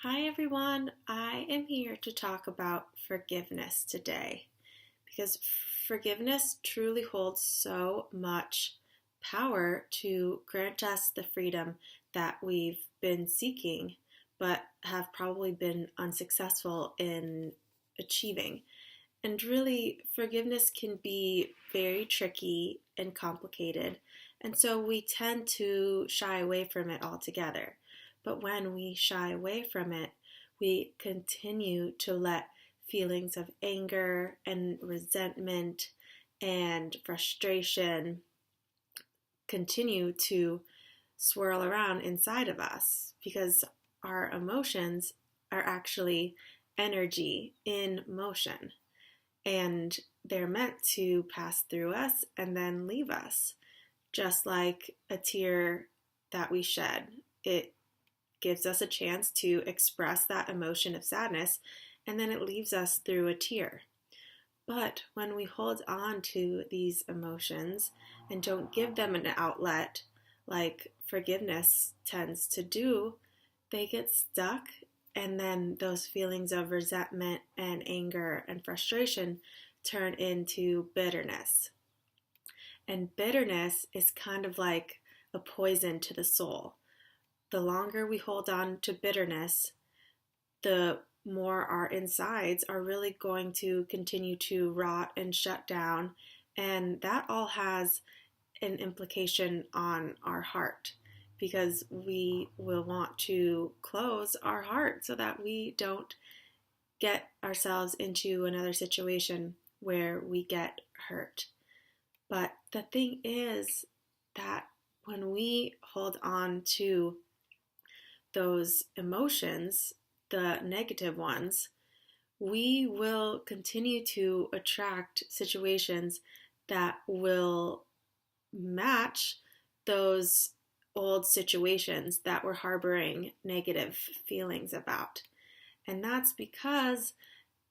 Hi everyone, I am here to talk about forgiveness today because forgiveness truly holds so much power to grant us the freedom that we've been seeking but have probably been unsuccessful in achieving. And really, forgiveness can be very tricky and complicated, and so we tend to shy away from it altogether. But when we shy away from it, we continue to let feelings of anger and resentment and frustration continue to swirl around inside of us because our emotions are actually energy in motion, and they're meant to pass through us and then leave us, just like a tear that we shed. It gives us a chance to express that emotion of sadness, and then it leaves us through a tear. But when we hold on to these emotions and don't give them an outlet, like forgiveness tends to do, they get stuck, and then those feelings of resentment and anger and frustration turn into bitterness. And bitterness is kind of like a poison to the soul. The longer we hold on to bitterness, the more our insides are really going to continue to rot and shut down. And that all has an implication on our heart, because we will want to close our heart so that we don't get ourselves into another situation where we get hurt. But the thing is that when we hold on to those emotions, the negative ones, we will continue to attract situations that will match those old situations that we're harboring negative feelings about. And that's because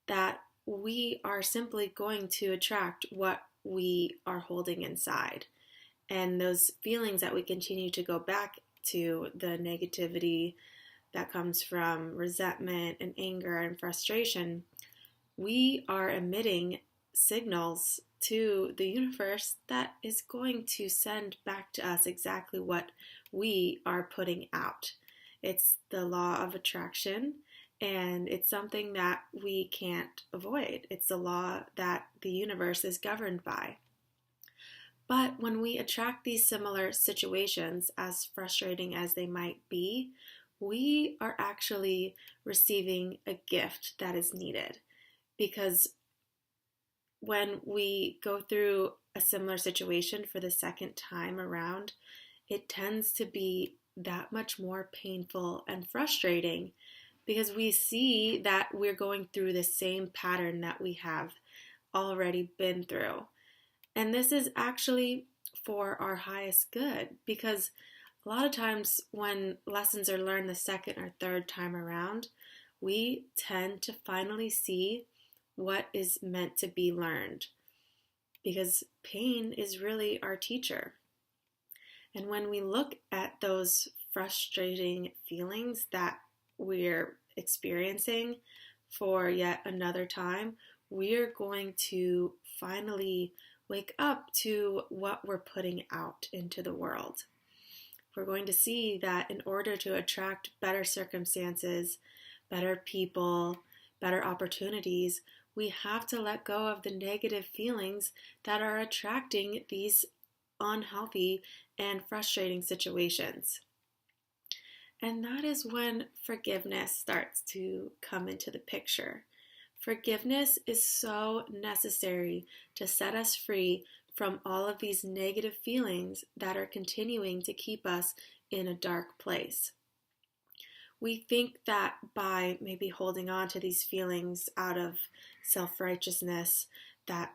that we are simply going to attract what we are holding inside. And those feelings that we continue to go back to, the negativity that comes from resentment and anger and frustration, we are emitting signals to the universe that is going to send back to us exactly what we are putting out. It's the law of attraction, and it's something that we can't avoid. It's the law that the universe is governed by. But when we attract these similar situations, as frustrating as they might be, we are actually receiving a gift that is needed. Because when we go through a similar situation for the second time around, it tends to be that much more painful and frustrating, because we see that we're going through the same pattern that we have already been through. And this is actually for our highest good, because a lot of times when lessons are learned the second or third time around, we tend to finally see what is meant to be learned, because pain is really our teacher. And when we look at those frustrating feelings that we're experiencing for yet another time, we're going to finally wake up to what we're putting out into the world. We're going to see that in order to attract better circumstances, better people, better opportunities, we have to let go of the negative feelings that are attracting these unhealthy and frustrating situations. And that is when forgiveness starts to come into the picture. Forgiveness is so necessary to set us free from all of these negative feelings that are continuing to keep us in a dark place. We think that by maybe holding on to these feelings out of self-righteousness that,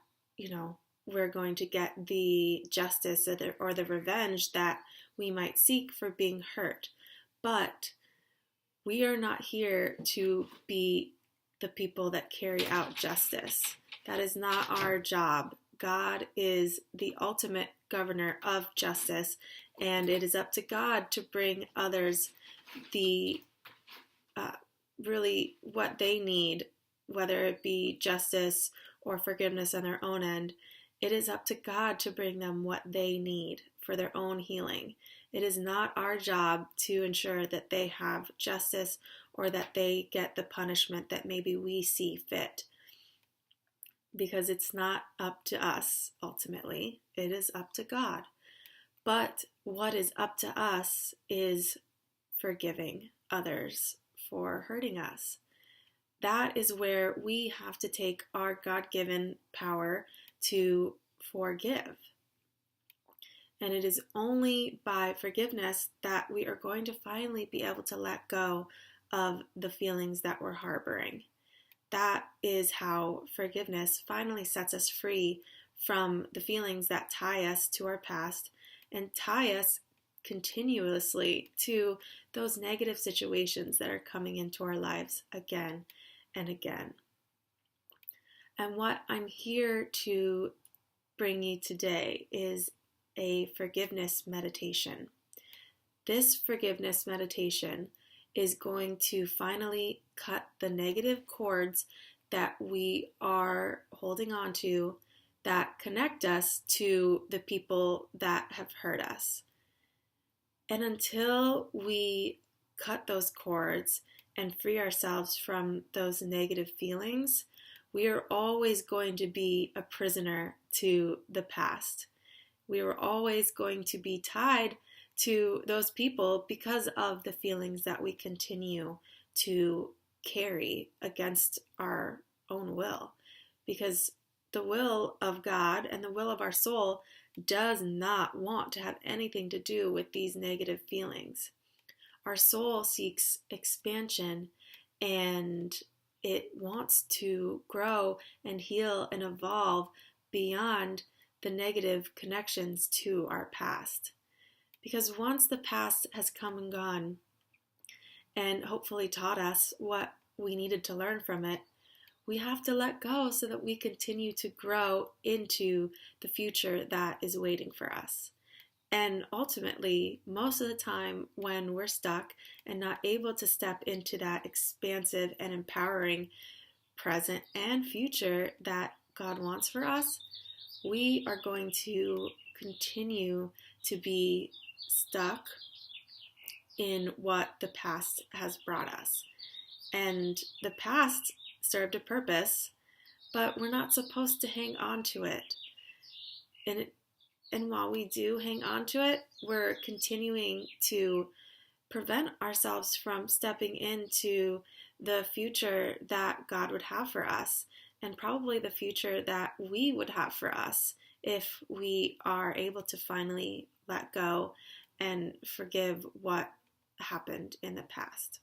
we're going to get the justice or the revenge that we might seek for being hurt. But we are not here to be the people that carry out justice. That is not our job. God is the ultimate governor of justice, and it is up to God to bring others the really what they need, whether it be justice or forgiveness on their own end. It is up to God to bring them what they need for their own healing. It is not our job to ensure that they have justice or that they get the punishment that maybe we see fit, because it's not up to us ultimately. It is up to God. But what is up to us is forgiving others for hurting us. That is where we have to take our God-given power to forgive. And it is only by forgiveness that we are going to finally be able to let go of the feelings that we're harboring. That is how forgiveness finally sets us free from the feelings that tie us to our past and tie us continuously to those negative situations that are coming into our lives again and again. And what I'm here to bring you today is a forgiveness meditation. This forgiveness meditation is going to finally cut the negative cords that we are holding on to that connect us to the people that have hurt us. And until we cut those cords and free ourselves from those negative feelings, we are always going to be a prisoner to the past. We are always going to be tied to those people because of the feelings that we continue to carry against our own will. Because the will of God and the will of our soul does not want to have anything to do with these negative feelings. Our soul seeks expansion, and it wants to grow and heal and evolve beyond the negative connections to our past. Because once the past has come and gone and hopefully taught us what we needed to learn from it, we have to let go so that we continue to grow into the future that is waiting for us. And ultimately, most of the time when we're stuck and not able to step into that expansive and empowering present and future that God wants for us, we are going to continue to be stuck in what the past has brought us. And the past served a purpose, but we're not supposed to hang on to it. And while we do hang on to it, we're continuing to prevent ourselves from stepping into the future that God would have for us, and probably the future that we would have for us if we are able to finally let go and forgive what happened in the past.